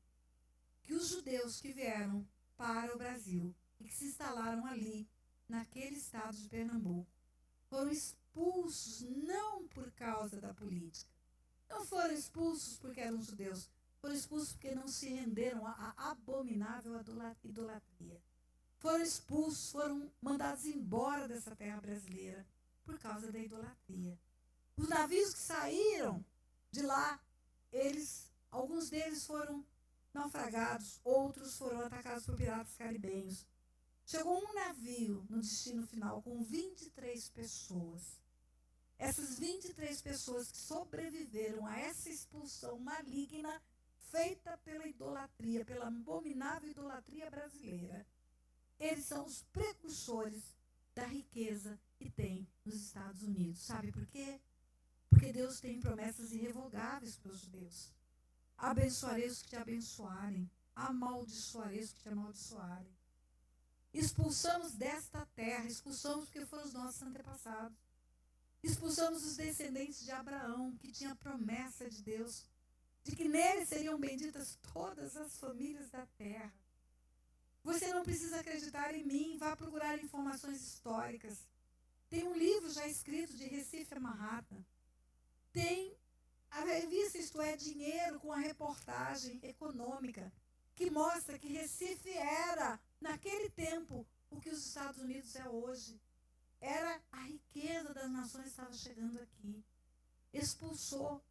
que os judeus que vieram para o Brasil e que se instalaram ali, naquele estado de Pernambuco, foram expulsos não por causa da política. Não foram expulsos porque eram judeus. Foram expulsos porque não se renderam à abominável idolatria. Foram expulsos, foram mandados embora dessa terra brasileira por causa da idolatria. Os navios que saíram de lá, alguns deles foram naufragados, outros foram atacados por piratas caribenhos. Chegou um navio no destino final com 23 pessoas. Essas 23 pessoas que sobreviveram a essa expulsão maligna feita pela idolatria, pela abominável idolatria brasileira, eles são os precursores da riqueza que tem nos Estados Unidos. Sabe por quê? Porque Deus tem promessas irrevogáveis para os judeus. Abençoarei os que te abençoarem, amaldiçoarei os que te amaldiçoarem. Expulsamos desta terra, expulsamos porque foram os nossos antepassados. Expulsamos os descendentes de Abraão, que tinha a promessa de Deus, de que nele seriam benditas todas as famílias da terra. Você não precisa acreditar em mim, vá procurar informações históricas. Tem um livro já escrito de Recife a Manhattan. Tem a revista Isto é Dinheiro, com a reportagem econômica, que mostra que Recife era, naquele tempo, o que os Estados Unidos é hoje. Era a riqueza das nações que estava chegando aqui. Expulsou.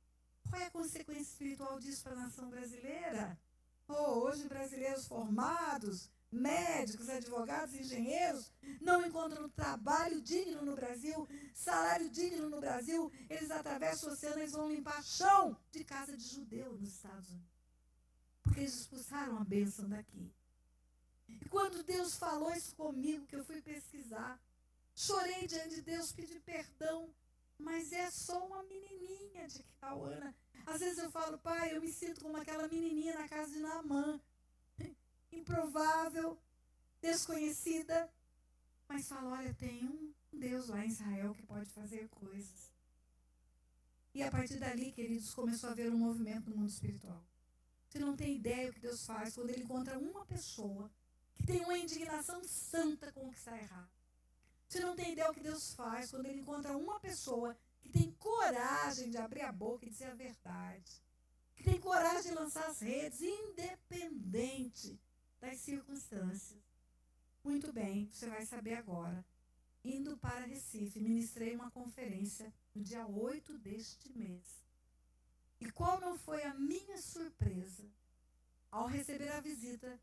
Qual é a consequência espiritual disso para a nação brasileira? Hoje brasileiros formados, médicos, advogados, engenheiros, não encontram trabalho digno no Brasil, salário digno no Brasil, eles atravessam o oceano, eles vão limpar chão de casa de judeu nos Estados Unidos. Porque eles expulsaram a bênção daqui. E quando Deus falou isso comigo, que eu fui pesquisar, chorei diante de Deus, pedi perdão, mas é só uma menininha de Cauana. Às vezes eu falo, pai, eu me sinto como aquela menininha na casa de Naamã, improvável, desconhecida, mas falo, olha, tem um Deus lá em Israel que pode fazer coisas. E a partir dali, queridos, começou a haver um movimento no mundo espiritual. Você não tem ideia o que Deus faz quando Ele encontra uma pessoa que tem uma indignação santa com o que está errado. Você não tem ideia o que Deus faz quando Ele encontra uma pessoa que tem coragem de abrir a boca e dizer a verdade. Que tem coragem de lançar as redes, independente das circunstâncias. Muito bem, você vai saber agora. Indo para Recife, ministrei uma conferência no dia 8 deste mês. E qual não foi a minha surpresa ao receber a visita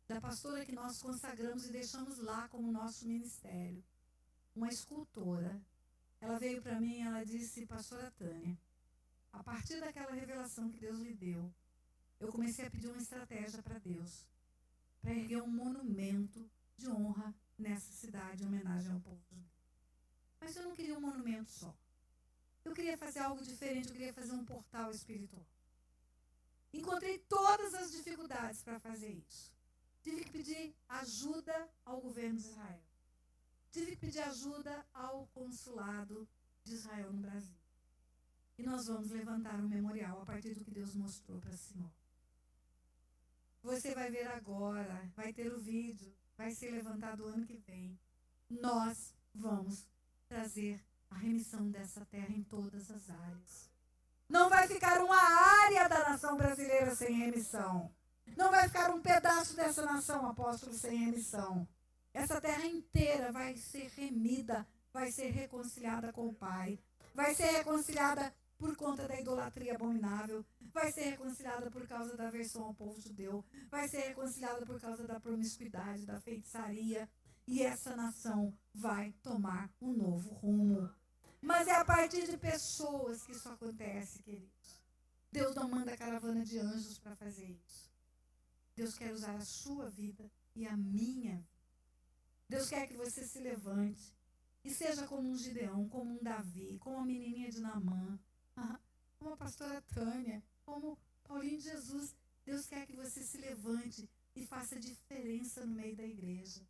da pastora que nós consagramos e deixamos lá como nosso ministério, uma escultora. Ela veio para mim e ela disse, pastora Tânia, a partir daquela revelação que Deus lhe deu, eu comecei a pedir uma estratégia para Deus, para erguer um monumento de honra nessa cidade, em homenagem ao povo judeu. Mas eu não queria um monumento só. Eu queria fazer algo diferente, eu queria fazer um portal espiritual. Encontrei todas as dificuldades para fazer isso. Tive que pedir ajuda ao governo de Israel. Tive que pedir ajuda ao consulado de Israel no Brasil. E nós vamos levantar um memorial a partir do que Deus mostrou para a senhora. Você vai ver agora, vai ter o vídeo, vai ser levantado o ano que vem. Nós vamos trazer a remissão dessa terra em todas as áreas. Não vai ficar uma área da nação brasileira sem remissão. Não vai ficar um pedaço dessa nação, apóstolo, sem remissão. Essa terra inteira vai ser remida, vai ser reconciliada com o Pai. Vai ser reconciliada por conta da idolatria abominável. Vai ser reconciliada por causa da aversão ao povo judeu. Vai ser reconciliada por causa da promiscuidade, da feitiçaria. E essa nação vai tomar um novo rumo. Mas é a partir de pessoas que isso acontece, queridos. Deus não manda caravana de anjos para fazer isso. Deus quer usar a sua vida e a minha. Deus quer que você se levante e seja como um Gideão, como um Davi, como a menininha de Naamã, como a pastora Tânia, como Paulinho de Jesus. Deus quer que você se levante e faça diferença no meio da igreja.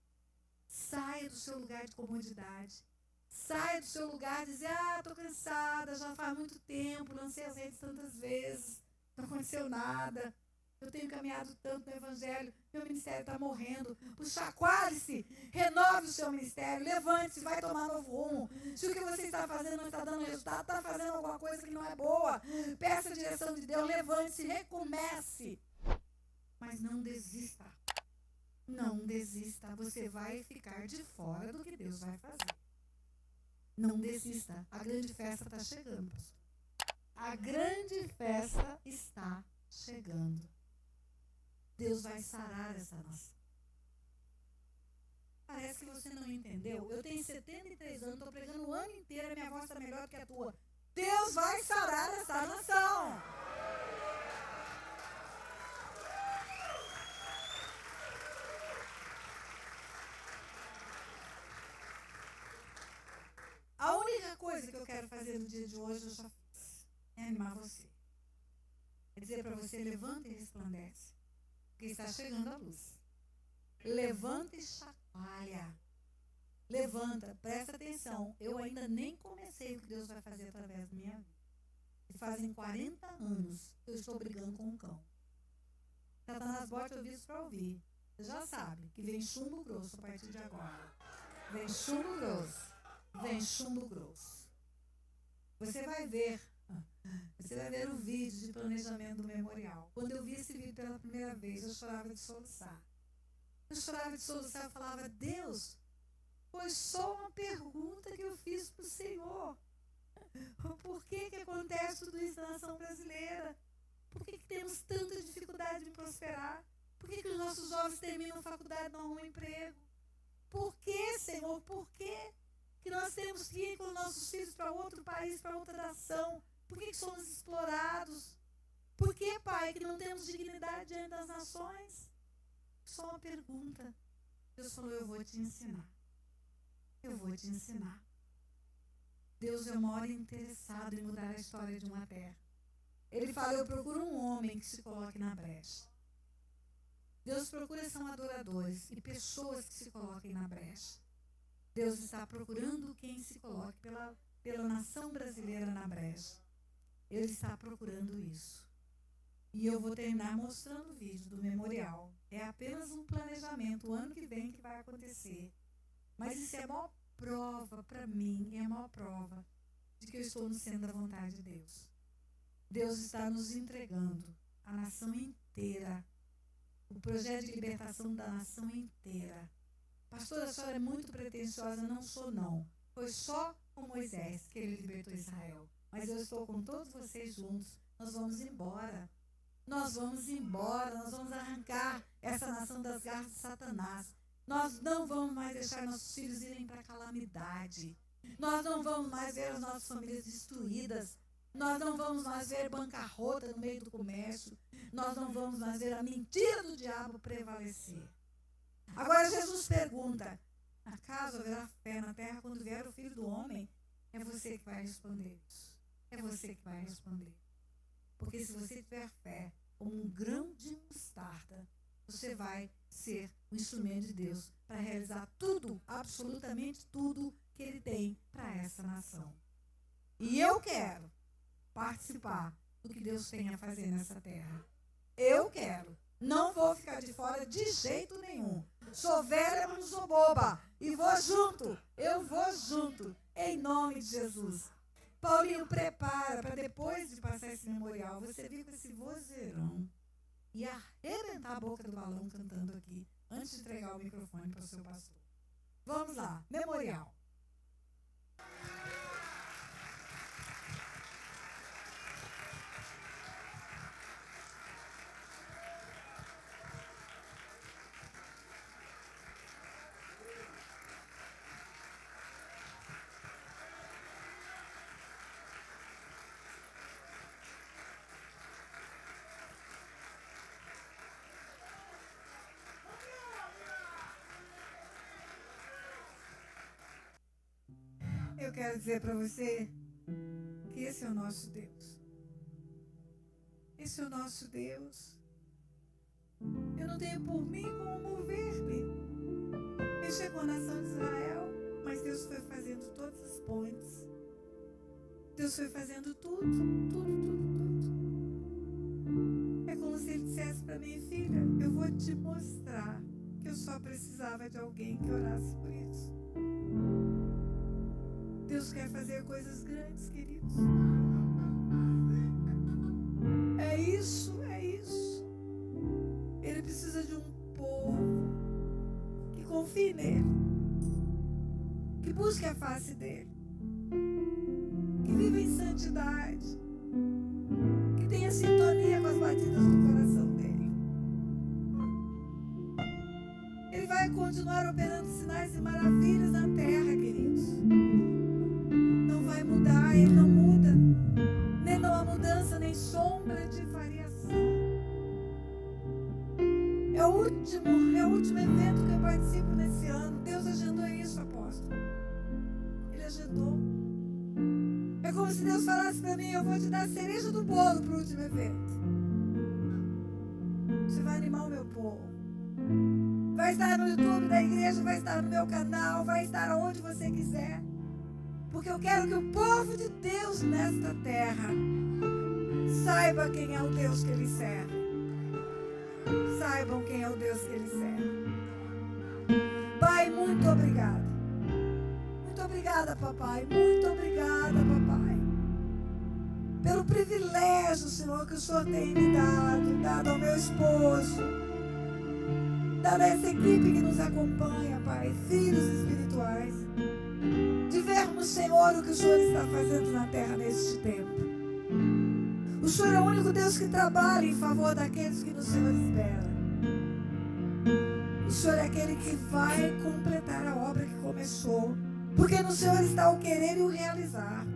Saia do seu lugar de comodidade. Saia do seu lugar e dizer, estou cansada, já faz muito tempo, lancei as redes tantas vezes, não aconteceu nada. Eu tenho caminhado tanto no Evangelho, meu ministério está morrendo. Chacoalhe-se, renove o seu ministério, levante-se, vai tomar novo rumo. Se o que você está fazendo não está dando resultado, está fazendo alguma coisa que não é boa, peça a direção de Deus, levante-se, recomece. Mas não desista. Não desista, você vai ficar de fora do que Deus vai fazer. Não desista, a grande festa está chegando, pastor. A grande festa está chegando. Deus vai sarar essa nação. Parece que você não entendeu. Eu tenho 73 anos, estou pregando o ano inteiro, a minha voz está melhor do que a tua. Deus vai sarar essa nação. A única coisa que eu quero fazer no dia de hoje, eu já fiz, é animar você. É dizer para você, levanta e resplandece. Porque está chegando a luz. Levanta e chacoalha. Levanta, presta atenção. Eu ainda nem comecei o que Deus vai fazer através da minha vida. E fazem 40 anos que eu estou brigando com um cão. Satanás bote ouvidos para ouvir. Você já sabe que vem chumbo grosso a partir de agora. Vem chumbo grosso. Vem chumbo grosso. Você vai ver o vídeo de planejamento do memorial. Quando eu vi esse vídeo pela primeira vez, eu chorava de soluçar. Eu falava, Deus, foi só uma pergunta que eu fiz para o Senhor. Por que acontece tudo isso na nação brasileira? Por que temos tanta dificuldade em prosperar? Por que os nossos jovens terminam a faculdade e não arrumam emprego? Por que, Senhor? Por que nós temos que ir com os nossos filhos para outro país, para outra nação? Por que somos explorados? Por que, Pai, que não temos dignidade diante das nações? Só uma pergunta. Deus falou, eu vou te ensinar. Eu vou te ensinar. Deus é o maior interessado em mudar a história de uma terra. Ele fala, eu procuro um homem que se coloque na brecha. Deus procura são adoradores e pessoas que se coloquem na brecha. Deus está procurando quem se coloque pela nação brasileira na brecha. Ele está procurando isso. E eu vou terminar mostrando o vídeo do memorial. É apenas um planejamento, o ano que vem que vai acontecer. Mas isso é a maior prova para mim, é a maior prova de que eu estou no centro da vontade de Deus. Deus está nos entregando a nação inteira, o projeto de libertação da nação inteira. Pastora, a senhora é muito pretensiosa. Não sou, não. Foi só com Moisés que ele libertou Israel. Mas eu estou com todos vocês juntos. Nós vamos embora. Nós vamos embora. Nós vamos arrancar essa nação das garras de Satanás. Nós não vamos mais deixar nossos filhos irem para a calamidade. Nós não vamos mais ver as nossas famílias destruídas. Nós não vamos mais ver bancarrota no meio do comércio. Nós não vamos mais ver a mentira do diabo prevalecer. Agora Jesus pergunta, acaso haverá fé na terra quando vier o Filho do Homem? É você que vai responder isso. É você que vai responder. Porque se você tiver fé como um grão de mostarda, você vai ser o instrumento de Deus para realizar tudo, absolutamente tudo que Ele tem para essa nação. E eu quero participar do que Deus tem a fazer nessa terra. Eu quero. Não vou ficar de fora de jeito nenhum. Sou velha, mas não sou boba. E vou junto. Eu vou junto. Em nome de Jesus. Paulinho, prepara para depois de passar esse memorial, você vir com esse vozeirão e arrebentar a boca do balão cantando aqui, antes de entregar o microfone para o seu pastor. Vamos lá. Memorial. Eu quero dizer para você que esse é o nosso Deus. Esse é o nosso Deus. Eu não tenho por mim como mover-me. Ele chegou à nação de Israel, mas Deus foi fazendo todas as pontes. Deus foi fazendo tudo. É como se Ele dissesse para mim, filha, eu vou te mostrar que eu só precisava de alguém que orasse por isso. Deus quer fazer coisas grandes, queridos. É isso, é isso. Ele precisa de um povo que confie nele, que busque a face dele, que viva em santidade, que tenha sintonia com as batidas do coração dele. Ele vai continuar operando sinais e maravilhas na terra, queridos. Mudar, ele não muda, nem não há mudança, nem sombra de variação. É o último evento que eu participo nesse ano. Deus agendou isso, apóstolo. Ele agendou. É como se Deus falasse para mim, eu vou te dar a cereja do bolo para o último evento. Você vai animar o meu povo. Vai estar no YouTube da igreja, vai estar no meu canal, vai estar onde você quiser. Porque eu quero que o povo de Deus nesta terra saiba quem é o Deus que ele serve. Saibam quem é o Deus que ele serve. Pai, muito obrigada. Muito obrigada, papai. Muito obrigada, papai. Pelo privilégio, Senhor, que o Senhor tem me dado ao meu esposo, dado a essa equipe que nos acompanha, Pai, filhos espirituais. De vermos, Senhor, o que o Senhor está fazendo na terra neste tempo. O Senhor é o único Deus que trabalha em favor daqueles que no Senhor esperam. O Senhor é aquele que vai completar a obra que começou, porque no Senhor está o querer e o realizar.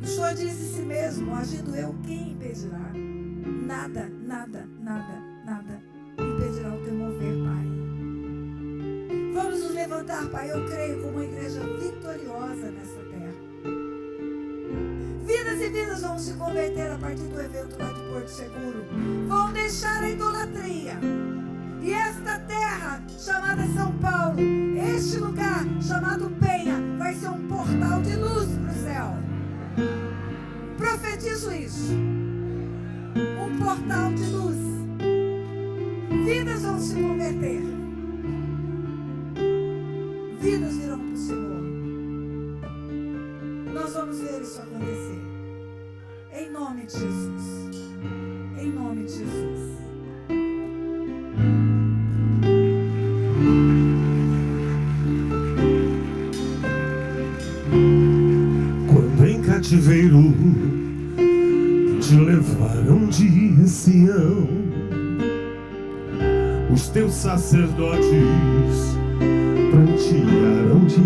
O Senhor diz de si mesmo, agindo eu, quem impedirá? Nada, nada, nada, nada impedirá o teu mover, Pai. Vamos nos levantar, Pai, eu creio, como uma igreja vitoriosa nessa terra. Vidas de vidas vão se converter a partir do evento lá de Porto Seguro. Vão deixar a idolatria. E esta terra chamada São Paulo, este lugar chamado Penha, vai ser um portal de luz para o céu. Profetizo isso. Um portal de luz. Vidas vão se converter. Vidas virão para o Senhor. Nós vamos ver isso acontecer. Em nome de Jesus. Em nome de Jesus. Quando em cativeiro te levaram de Sião, os teus sacerdotes prantearam de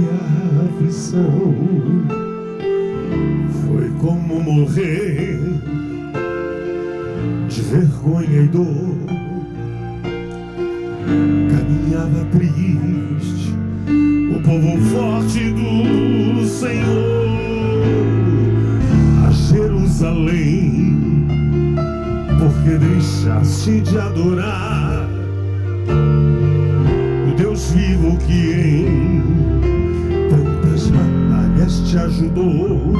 aflição. Foi como morrer de vergonha e dor. Caminhava triste o povo forte do Senhor a Jerusalém, porque deixaste de adorar o Deus vivo que em tantas batalhas te ajudou.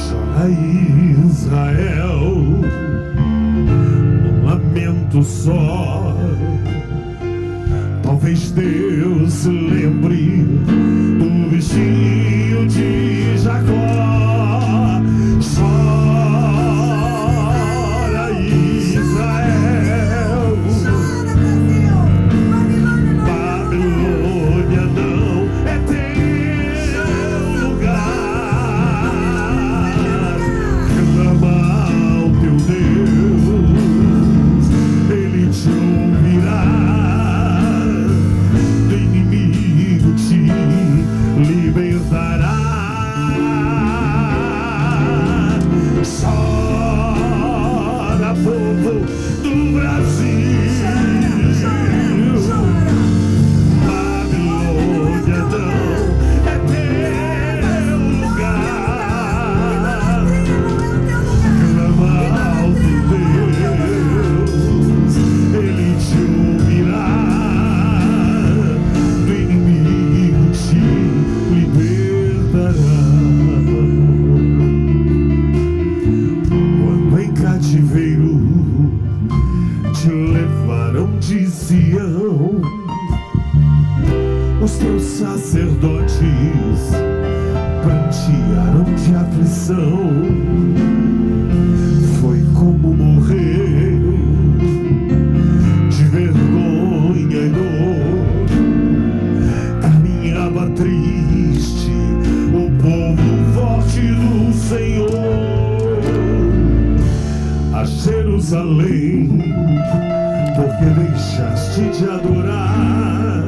Chora Israel, num lamento só. Talvez Deus se lembre do bichinho de Jacó. Chora Israel, Babilônia não é teu lugar. Clama ao teu Deus, Ele te ouvirá. Libertará. Chora, povo do Brasil. Babilônia não é teu lugar. Clama ao teu Deus, Ele te ouvirá. Do inimigo te libertará. Quando em cativeiro te levaram de Sião, os teus sacerdotes prantearam de aflição. Foi como morrer de vergonha e dor. Caminhava triste o povo forte do Senhor a Jerusalém, porque deixaste de adorar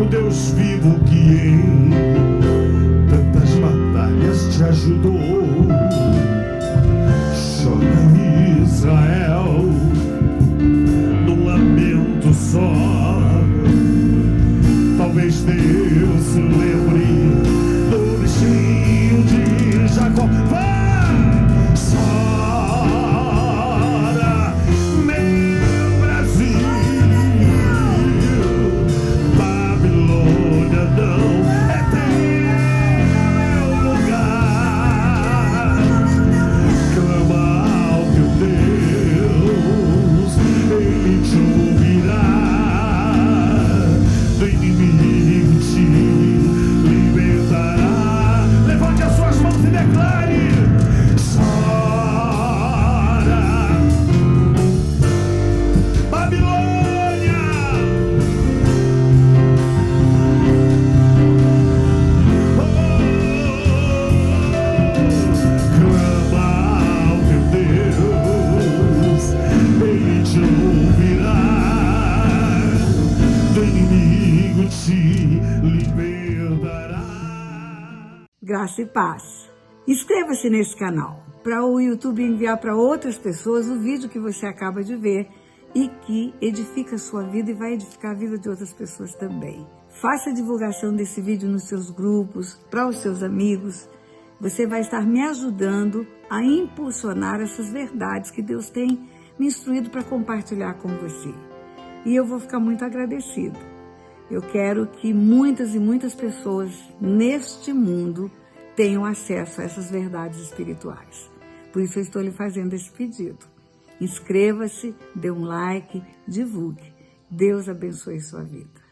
o Deus vivo que em tantas batalhas te ajudou. Chora Israel, num lamento só. Talvez Deus se lembre do bichinho de Jacó. Chora, meu Brasil. Babilônia não é teu lugar. Clama ao teu Deus, Ele te ouvirá. Do inimigo te libertará. Levante as suas mãos e declare. Chora, Babilônia. Oh, clama ao teu Deus, Ele te ouvirá. Do inimigo te libertará. Graça e paz. Inscreva-se nesse canal para o YouTube enviar para outras pessoas o vídeo que você acaba de ver e que edifica a sua vida e vai edificar a vida de outras pessoas também. Faça a divulgação desse vídeo nos seus grupos, para os seus amigos você vai estar me ajudando a impulsionar essas verdades que Deus tem me instruído para compartilhar com você. E eu vou ficar muito agradecida. Eu quero que muitas e muitas pessoas neste mundo tenham acesso a essas verdades espirituais. Por isso eu estou lhe fazendo esse pedido. Inscreva-se, dê um like, divulgue. Deus abençoe sua vida.